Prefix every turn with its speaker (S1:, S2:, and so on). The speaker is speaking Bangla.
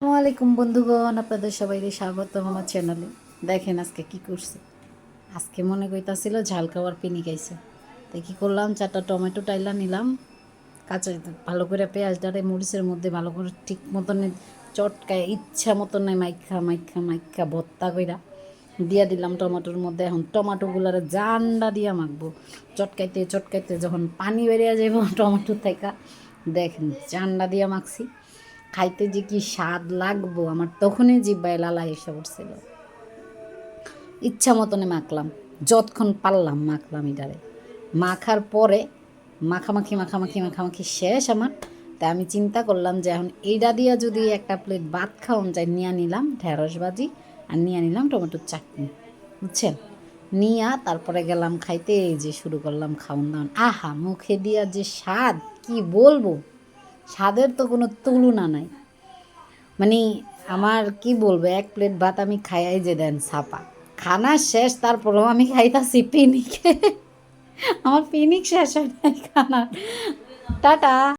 S1: আসসালামু আলাইকুম বন্ধুগণ, আপনাদের সবাইকে স্বাগতম আমার চ্যানেলে। দেখেন আজকে কি করছে। আজকে মনে কইতাছিল ঝাল খাওয়ার পিনি খাইছে। তাই কী করলাম, 4টা টমেটো টাইলা নিলাম, কাঁচা ভালো করে পেঁয়াজটারে মরিচের মধ্যে ভালো করে ঠিক মতন চটকায় ইচ্ছা মতন মাইখা মাইখা মাইখা ভর্তা কইরা দিয়া দিলাম টমেটোর মধ্যে। এখন টমেটোগুলারে জান্ডা দিয়া মাখবো। চটকাইতে চটকাইতে যখন পানি বেরিয়ে যাইব টমেটো থেকে, দেখেন জান্ডা দিয়া মাখছি। খাইতে যে কি স্বাদ লাগবো আমার তখনই জিব্বায় লালা এসে পড়ছিল। ইচ্ছা মতনে মাখলাম, যতক্ষণ পারলাম মাখলাম। এটারে মাখার পরে মাখামাখি মাখামাখি মাখামাখি শেষ আমার। তাই আমি চিন্তা করলাম যে এখন এইটা দিয়া যদি একটা প্লেট ভাত খাওয়ান যায়, নিয়ে নিলাম ঢেঁড়স ভাজি আর নিয়ে নিলাম টমেটোর চাটনি, বুঝছেন। নিয়া তারপরে গেলাম খাইতে, এই যে শুরু করলাম খাওয়ান দাওয়ান। আহা, মুখে দিয়া যে স্বাদ কি বলবো, স্বাদের তো কোনো তুলনা নাই। মানে আমার কি বলবো, এক প্লেট ভাত আমি খাইয়াই যে দেন ছাপা। খানা শেষ, তারপরেও আমি খাইতাছি পিনিকে। আমার পিনিক শেষ হয় নাই খানা। টাটা।